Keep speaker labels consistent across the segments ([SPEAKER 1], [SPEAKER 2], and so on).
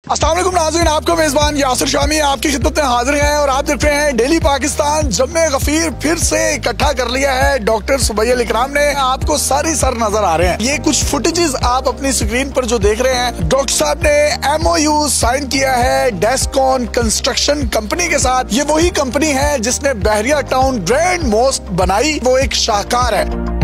[SPEAKER 1] अस्सलाम वालेकुम नाज़रीन, आपका मेजबान यासिर शामी आपकी खिदमत में हाजिर हैं और आप देख रहे हैं डेली पाकिस्तान। जम्मे गफीर फिर से इकट्ठा कर लिया है डॉक्टर सुबैल इकराम ने। आपको सारी सर नजर आ रहे हैं। ये कुछ फुटेजेस आप अपनी स्क्रीन पर जो देख रहे हैं, डॉक्टर साहब ने MOU साइन किया है डेस्कॉन कंस्ट्रक्शन कंपनी के साथ। ये वही कंपनी है जिसने बहरिया टाउन ग्रैंड मॉस्क बनाई, वो एक शाहकार है।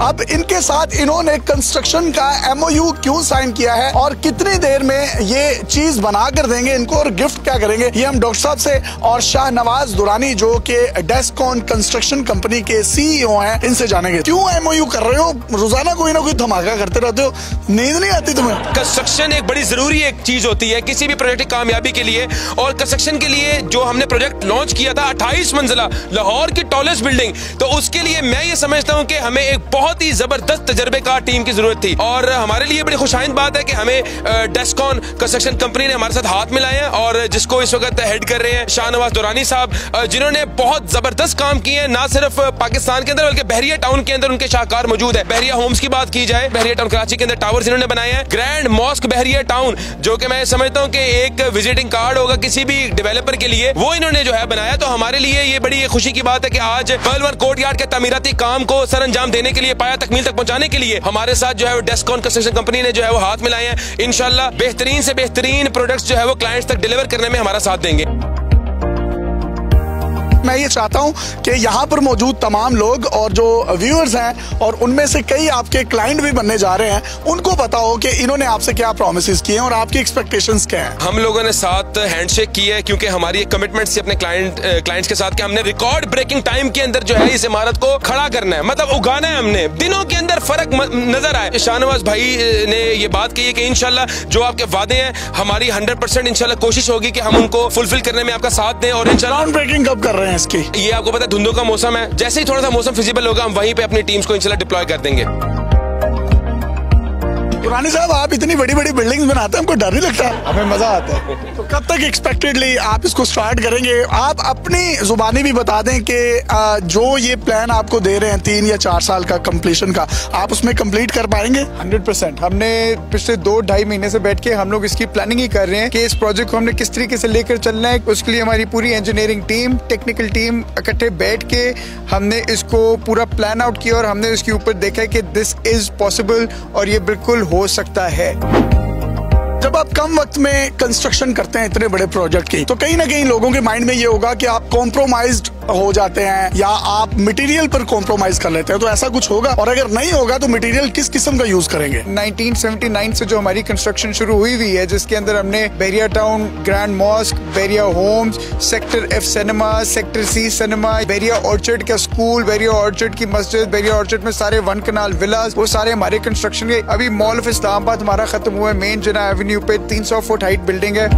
[SPEAKER 1] अब इनके साथ इन्होंने कंस्ट्रक्शन का MOU क्यों साइन किया है और कितनी देर में ये चीज बना कर देंगे इनको और गिफ्ट क्या करेंगे, ये हम डॉक्टर साहब से और शाहनवाज दुरानी जो कि डेस्कॉन कंस्ट्रक्शन कंपनी के CEO हैं, इनसे जानेंगे। क्यों MOU कर रहे हो? रोजाना कोई ना कोई धमाका करते रहते हो, नींद नहीं आती तुम्हें?
[SPEAKER 2] कंस्ट्रक्शन एक बड़ी जरूरी एक चीज होती है किसी भी प्रोजेक्ट की कामयाबी के लिए। और कंस्ट्रक्शन के लिए जो हमने प्रोजेक्ट लॉन्च किया था 28 मंजिला लाहौर की टॉलेस्ट बिल्डिंग, तो उसके लिए मैं ये समझता हूँ कि हमें एक बहुत ही जबरदस्त तजर्बेकार टीम की जरूरत थी। और हमारे लिए बड़ी खुशाइंद बात है कि हमें डेस्कॉन कंस्ट्रक्शन कंपनी ने हमारे साथ हाथ मिलाए हैं और जिसको इस वक्त हेड कर रहे हैं शाहनवाज दुरानी साहब, जिन्होंने बहुत जबरदस्त काम किए हैं, ना सिर्फ पाकिस्तान के अंदर बल्कि बहरिया टाउन के अंदर उनके शाहकार मौजूद है। बहरिया होम्स की बात की जाए, बहरिया टाउन कराची के अंदर टावर्स इन्होंने बनाए हैं। ग्रैंड मॉस्क बहरिया टाउन, जो कि मैं समझता हूँ कि एक विजिटिंग कार्ड होगा किसी भी डेवलपर के लिए, वो इन्होंने जो है बनाया। तो हमारे लिए ये बड़ी खुशी की बात है कि आज पर्ल वन कोर्टयार्ड के तामीराती काम को सर अंजाम देने के लिए, पाया तकमील तक पहुंचाने के लिए हमारे साथ जो है वो डेस्कॉन कंस्ट्रक्शन कंपनी ने जो है वो हाथ मिलाए हैं। इंशाल्लाह बेहतरीन से बेहतरीन प्रोडक्ट्स जो है वो क्लाइंट्स तक डिलीवर करने में हमारा साथ देंगे।
[SPEAKER 1] मैं ये चाहता हूँ कि यहाँ पर मौजूद तमाम लोग और जो व्यूअर्स हैं और उनमें से कई आपके क्लाइंट भी बनने जा रहे हैं, उनको पता हो कि इन्होंने आपसे क्या प्रॉमिसेस किए हैं और आपकी एक्सपेक्टेशंस क्या हैं।
[SPEAKER 2] हम लोगों ने साथ हैंडशेक की है क्योंकि हमारी कमिटमेंट थी अपने क्लाइंट्स के साथ कि हमने रिकॉर्ड ब्रेकिंग टाइम के अंदर जो है इस इमारत को खड़ा करना है, मतलब उगाना है। हमने दिनों के अंदर फर्क नजर आए। शाहनवाज भाई ने ये बात कही है कि इंशाल्लाह जो आपके वादे हैं हमारी 100% इंशाल्लाह कोशिश होगी कि हम उनको फुलफिल करने में आपका साथ दें। और इंशाल्लाह
[SPEAKER 1] ब्रेकिंग कब कर रहे हैं इसकी?
[SPEAKER 2] ये आपको पता है धुंधों का मौसम है, जैसे ही थोड़ा सा मौसम फिजिबल होगा हम वहीं पे अपनी टीम्स को इंशाल्लाह डिप्लॉय कर देंगे।
[SPEAKER 1] दुरानी साहब, आप इतनी बड़ी बड़ी बिल्डिंग्स बनाते हैं, हमको डर नहीं लगता? हमें मजा आता है। तो कब तक एक्सपेक्टेडली आप इसको स्टार्ट करेंगे? आप अपनी जुबानी भी बता दें कि जो ये प्लान आपको दे रहे हैं 3 या 4 साल का कंप्लीशन का, आप उसमें कंप्लीट कर पाएंगे?
[SPEAKER 3] 100%। हमने पिछले 2-2.5 महीने से बैठ के हम लोग इसकी प्लानिंग ही कर रहे हैं कि इस प्रोजेक्ट को हमने किस तरीके से लेकर चलना है। उसके लिए हमारी पूरी इंजीनियरिंग टीम, टेक्निकल टीम इकट्ठे बैठ के हमने इसको पूरा प्लान आउट किया और हमने इसके ऊपर देखा कि दिस इज पॉसिबल और ये बिल्कुल हो सकता है।
[SPEAKER 1] जब आप कम वक्त में कंस्ट्रक्शन करते हैं इतने बड़े प्रोजेक्ट की, तो कहीं ना कहीं लोगों के माइंड में ये होगा कि आप कॉम्प्रोमाइज्ड हो जाते हैं या आप मटेरियल पर कॉम्प्रोमाइज कर लेते हैं, तो ऐसा कुछ होगा? और अगर नहीं होगा तो मटेरियल किस किस्म का यूज करेंगे?
[SPEAKER 3] 1979 से जो हमारी कंस्ट्रक्शन शुरू हुई है, जिसके अंदर हमने Bahria town grand mosque, Bahria homes, sector F cinema, sector C cinema, Bahria orchard का स्कूल, बहरिया ऑर्चर्ड की मस्जिद, बहरिया ऑर्चर्ड में सारे 1 कनाल विलास, वो सारे हमारे कंस्ट्रक्शन के। अभी मॉल ऑफ इस्लामाबाद हमारा खत्म हुआ है, मेन जिना एवेन्यू पे 300 फुट हाइट बिल्डिंग है।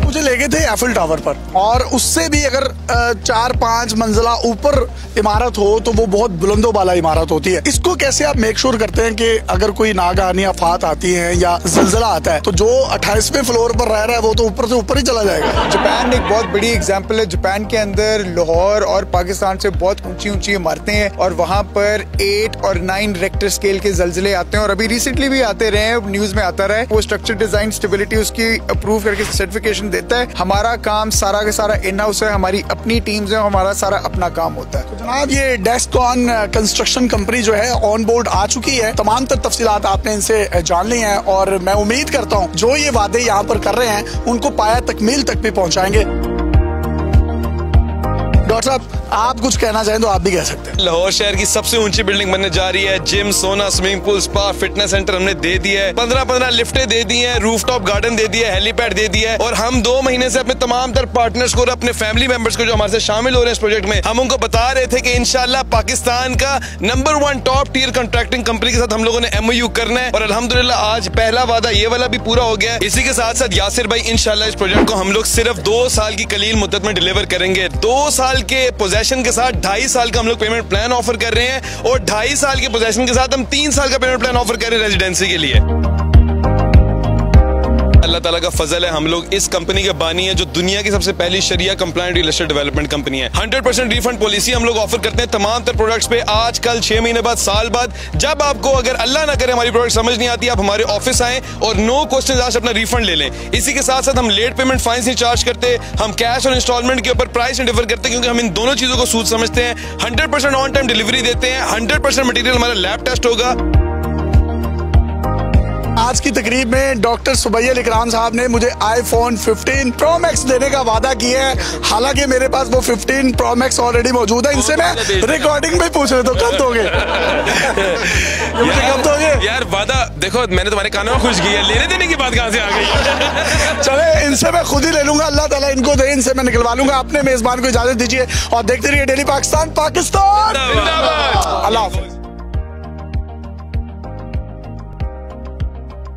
[SPEAKER 1] मुझे ले गए थे एफिल टावर पर, और उससे भी अगर 4-5 मंजिला ऊपर इमारत हो तो वो बहुत बुलंदों वाला इमारत होती है। इसको कैसे आप मेक श्योर करते हैं कि अगर कोई नागानी आफात आती है या जलजला आता है तो जो 28वें फ्लोर पर रह रहा है वो तो ऊपर से ऊपर ही चला जाएगा?
[SPEAKER 3] जापान एक बहुत बड़ी एग्जाम्पल है। जापान के अंदर लाहौर और पाकिस्तान से बहुत ऊंची ऊंची इमारतें हैं और वहाँ पर 8 और 9 रेक्टर स्केल के जलजले आते हैं और अभी रिसेंटली भी आते रहे, न्यूज में आता रहा है। वो स्ट्रक्चर डिजाइन स्टेबिलिटी उसकी अप्रूव करके सर्टिफिकेशन देता है। हमारा काम सारा का सारा इन हाउस है, हमारी अपनी टीम्स है, हमारा सारा अपना काम होता है।
[SPEAKER 1] तो जनाब, ये डेस्कॉन कंस्ट्रक्शन कंपनी जो है ऑन बोर्ड आ चुकी है। तमाम तफसीलात आपने इनसे जान ली हैं और मैं उम्मीद करता हूँ जो ये वादे यहाँ पर कर रहे हैं उनको पाया तकमील तक भी पहुँचाएंगे। डॉक्टर साहब, आप कुछ कहना चाहें तो आप भी कह सकते हैं।
[SPEAKER 2] लाहौर शहर की सबसे ऊंची बिल्डिंग बनने जा रही है। जिम, सोना, swimming pool, spa, fitness centre हमने दे दिया है। 15-15 लिफ्टें दे दी हैं, रूफटॉप गार्डन दे दिया है, हेलीपैड दे दिया है। और हम 2 महीने से अपने तमाम तर पार्टनर्स को और अपने फैमिली मेंबर्स को जो हमारे साथ शामिल हो रहे हैं इस प्रोजेक्ट में, हम उनको बता रहे थे कि इंशाल्लाह पाकिस्तान का number 1 top tier contracting company के साथ हम लोगों ने MOU करना है। और अल्हम्दुलिल्लाह आज पहला वादा ये वाला भी पूरा हो गया है। इसी के साथ साथ यासिर भाई, इंशाल्लाह इस प्रोजेक्ट को हम लोग सिर्फ 2 साल की कलील मुद्दत में डिलीवर करेंगे। 2 साल के पोजेशन के साथ 2.5 साल का हम लोग पेमेंट प्लान ऑफर कर रहे हैं और 2.5 साल के पोजेशन के साथ हम 3 साल का पेमेंट प्लान ऑफर कर रहे हैं रेजिडेंसी के लिए।
[SPEAKER 4] अल्लाह ताला का फजल है, हम लोग इस कंपनी के बानी है जो दुनिया की सबसे पहली शरिया compliant real estate development company है। 100% रिफंड पॉलिसी हम लोग ऑफर करते हैं तमाम तर प्रोडक्ट्स पे। आज कल 6 महीने बाद, साल बाद, जब आपको अगर अल्लाह ना करे हमारी प्रोडक्ट समझ नहीं आती, आप हमारे ऑफिस आए और नो क्वेश्चन आस्क्ड अपना रिफंड ले लें। इसी के साथ साथ हम लेट पेमेंट फाइन्स नहीं चार्ज करते, हम कैश और इंस्टॉलमेंट के ऊपर प्राइस नहीं डिफर करते, क्योंकि हम इन दोनों चीजों को सूझ समझते हैं। 100% ऑन टाइम डिलीवरी देते हैं, 100% मटेरियल हमारा लैब टेस्ट होगा।
[SPEAKER 1] आज की तकरीब में डॉक्टर सुबैयल इकराम साहब ने मुझे iPhone 15 Pro Max देने का वादा किया है। हालांकि मेरे पास वो 15 Pro Max ऑलरेडी मौजूद है। इनसे मैं रिकॉर्डिंग में पूछ रहे तो कब दोगे? मुझे कब दोगे?
[SPEAKER 2] यार वादा देखो, मैंने तुम्हारे कानों में खुश किया, लेने देने की बात कहाँ से आ गई?
[SPEAKER 1] चले इनसे मैं खुद ही ले लूंगा, अल्लाह ताला इनको दे, इनसे मैं निकलवा लूंगा। अपने मेजबान को इजाजत दीजिए और देखते रहिए डेली पाकिस्तान। अल्लाह हाफ़िज़।